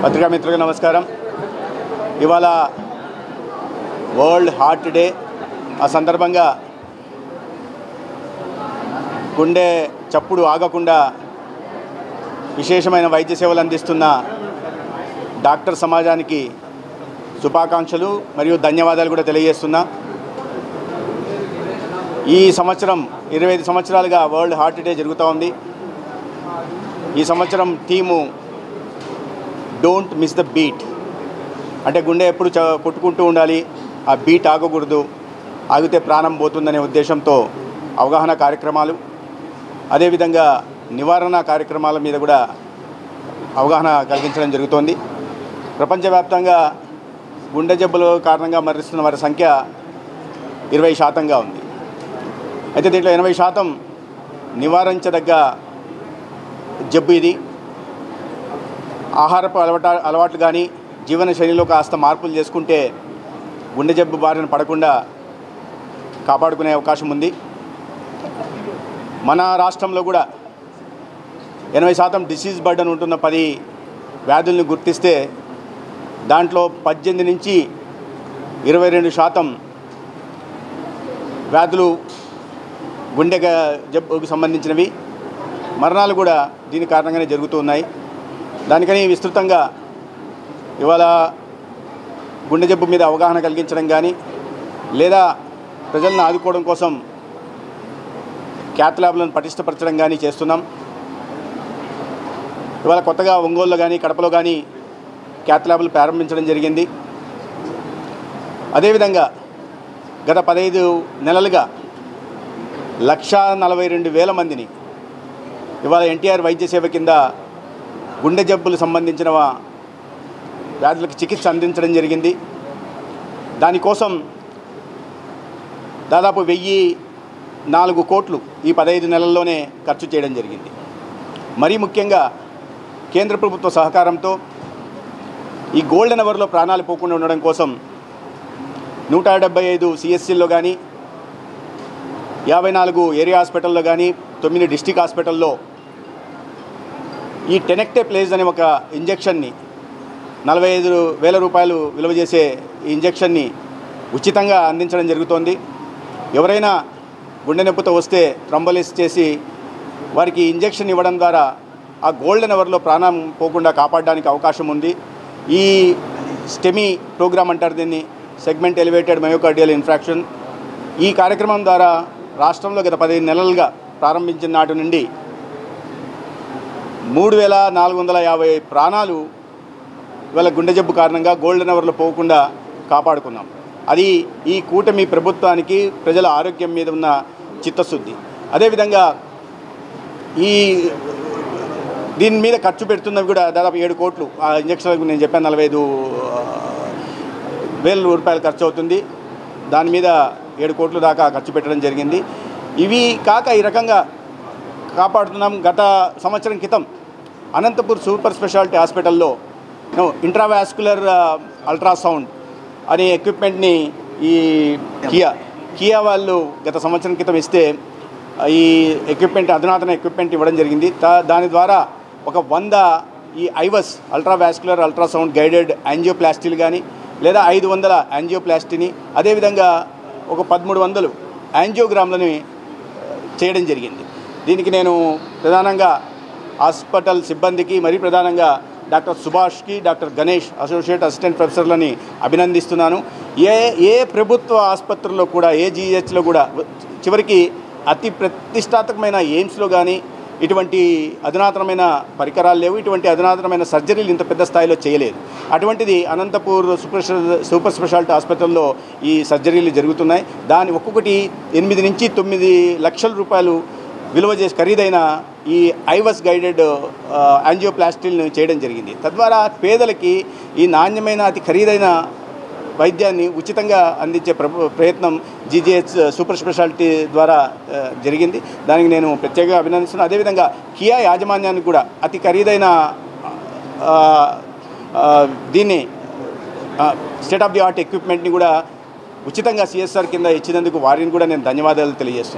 పత్రికా మిత్రులకు నమస్కారం. ఇవాళ వరల్డ్ హార్ట్ డే. ఆ సందర్భంగా గుండె చప్పుడు ఆగకుండా విశేషమైన వైద్య సేవలు అందిస్తున్న డాక్టర్ సమాజానికి శుభాకాంక్షలు మరియు ధన్యవాదాలు కూడా తెలియజేస్తున్నా. ఈ సంవత్సరం 25 సంవత్సరాలుగా వరల్డ్ హార్ట్ డే జరుగుతూ ఉంది. ఈ సంవత్సరం theme don't miss the beat, అంటే గుండె ఎప్పుడు కొట్టుకుంటూ ఉండాలి, ఆ బీట్ ఆగకూడదు, ఆగితే ప్రాణం పోతుందనే ఉద్దేశంతో అవగాహన కార్యక్రమాలు, అదేవిధంగా నివారణ కార్యక్రమాల మీద కూడా అవగాహన కలిగించడం జరుగుతోంది. ప్రపంచవ్యాప్తంగా గుండె జబ్బుల కారణంగా మరణిస్తున్న వారి సంఖ్య 20% ఉంది. అయితే దీంట్లో 80% నివారించదగ్గ జబ్బు ఇది. ఆహారపు అలవాట్లు కానీ జీవన శైలిలో కాస్త మార్పులు చేసుకుంటే గుండె జబ్బు బారిన పడకుండా కాపాడుకునే అవకాశం ఉంది. మన రాష్ట్రంలో కూడా 80% డిసీజ్ బర్డన్ ఉంటున్న 10 వ్యాధుల్ని గుర్తిస్తే దాంట్లో 18 నుంచి 22% వ్యాధులు గుండె జబ్బుకు సంబంధించినవి. మరణాలు కూడా దీని కారణంగానే జరుగుతూ ఉన్నాయి. దానికని విస్తృతంగా ఇవాళ గుండె జబ్బు మీద అవగాహన కలిగించడం కానీ లేదా ప్రజలను ఆదుకోవడం కోసం క్యాత్ ల్యాబ్లను పటిష్టపరచడం కానీ చేస్తున్నాం. ఇవాళ కొత్తగా ఒంగోలులో కానీ కడపలో కానీ క్యాత్ ల్యాబ్లు ప్రారంభించడం జరిగింది. అదేవిధంగా గత 15 నెలలుగా 1,42,000 మందిని ఇవాళ ఎన్టీఆర్ వైద్య సేవ కింద గుండె జబ్బులు సంబంధించిన వ్యాధులకు చికిత్స అందించడం జరిగింది. దానికోసం దాదాపు 1,004 కోట్లు ఈ 15 నెలల్లోనే ఖర్చు చేయడం జరిగింది. మరీ ముఖ్యంగా కేంద్ర ప్రభుత్వ సహకారంతో ఈ గోల్డెన్ అవర్లో ప్రాణాలు పోకుండా ఉండడం కోసం 175 సిఎస్సిల్లో కానీ 54 ఏరియా హాస్పిటల్లో కానీ 9 డిస్టిక్ హాస్పిటల్లో ఈ టెనెక్టేప్లేజ్ అనే ఒక ఇంజెక్షన్ని 45,000 రూపాయలు విలువ చేసే ఈ ఇంజెక్షన్ని ఉచితంగా అందించడం జరుగుతోంది. ఎవరైనా గుండె నొప్పితో వస్తే థ్రంబోలిస్ చేసి వారికి ఇంజెక్షన్ ఇవ్వడం ద్వారా ఆ గోల్డెన్ అవర్లో ప్రాణం పోకుండా కాపాడడానికి అవకాశం ఉంది. ఈ స్టెమీ ప్రోగ్రామ్ అంటారు దీన్ని, సెగ్మెంట్ ఎలివేటెడ్ మయోకార్డియల్ ఇన్ఫ్రాక్షన్. ఈ కార్యక్రమం ద్వారా రాష్ట్రంలో గత 15 నెలలుగా ప్రారంభించిన నాటి నుండి 3,450 ప్రాణాలు ఇవాళ గుండె జబ్బు కారణంగా గోల్డెన్ అవర్లో పోకుండా కాపాడుకున్నాం. అది ఈ కూటమి ప్రభుత్వానికి ప్రజల ఆరోగ్యం మీద ఉన్న చిత్తశుద్ధి. అదేవిధంగా ఈ దీని మీద ఖర్చు పెడుతున్నవి కూడా దాదాపు 7 కోట్లు. ఆ ఇంజక్షన్లకు నేను చెప్పాను 45,000 రూపాయలు ఖర్చు అవుతుంది. దాని మీద 7 కోట్ల దాకా ఖర్చు పెట్టడం జరిగింది. ఇవి కాక ఈ రకంగా కాపాడుతున్నాం. గత సంవత్సరం క్రితం అనంతపూర్ సూపర్ స్పెషాలిటీ హాస్పిటల్లో ఇంట్రావాస్కులర్ అల్ట్రాసౌండ్ అనే ఎక్విప్మెంట్ని ఈ కియా వాళ్ళు గత సంవత్సరం క్రితం ఇస్తే ఈ ఎక్విప్మెంట్ అధునాతన ఎక్విప్మెంట్ ఇవ్వడం జరిగింది. దాని ద్వారా ఒక 100 ఈ ఐవస్ అల్ట్రావాస్కులర్ అల్ట్రాసౌండ్ గైడెడ్ యాంజియోప్లాస్టీలు కానీ లేదా 500 యాంజియోప్లాస్టీని, అదేవిధంగా ఒక 1300 యాంజియోగ్రామ్లని చేయడం జరిగింది. దీనికి నేను ప్రధానంగా హాస్పిటల్ సిబ్బందికి మరీ ప్రధానంగా డాక్టర్ సుభాష్కి, డాక్టర్ గణేష్ అసోసియేట్ అసిస్టెంట్ ప్రొఫెసర్లని అభినందిస్తున్నాను. ఏ ప్రభుత్వ ఆసుపత్రుల్లో కూడా, ఏ జీహెచ్లో కూడా చివరికి అతి ప్రతిష్టాత్మకమైన ఎయిమ్స్లో కానీ ఇటువంటి అధునాతనమైన పరికరాలు లేవు, ఇటువంటి అధునాతనమైన సర్జరీలు ఇంత పెద్ద స్థాయిలో చేయలేదు. అటువంటిది అనంతపూర్ సూపర్ స్పెషాలిటీ ఆసుపత్రుల్లో ఈ సర్జరీలు జరుగుతున్నాయి. దాని ఒక్కొక్కటి 8 నుంచి 9 లక్షల రూపాయలు విలువ చేసి ఖరీదైన ఈ ఐవస్ గైడెడ్ యాంజియోప్లాస్టీలను చేయడం జరిగింది. తద్వారా పేదలకి ఈ నాణ్యమైన అతి ఖరీదైన వైద్యాన్ని ఉచితంగా అందించే ప్రయత్నం జీజీహెచ్ సూపర్ స్పెషాలిటీ ద్వారా జరిగింది. దానికి నేను ప్రత్యేకంగా అభినందిస్తున్నాను. అదేవిధంగా కియా యాజమాన్యానికి కూడా అతి ఖరీదైన దీన్ని స్టేట్ ఆఫ్ ది ఆర్ట్ ఎక్విప్మెంట్ని కూడా ఉచితంగా సిఎస్ఆర్ కింద ఇచ్చినందుకు వారిని కూడా నేను ధన్యవాదాలు తెలియజేస్తున్నాను.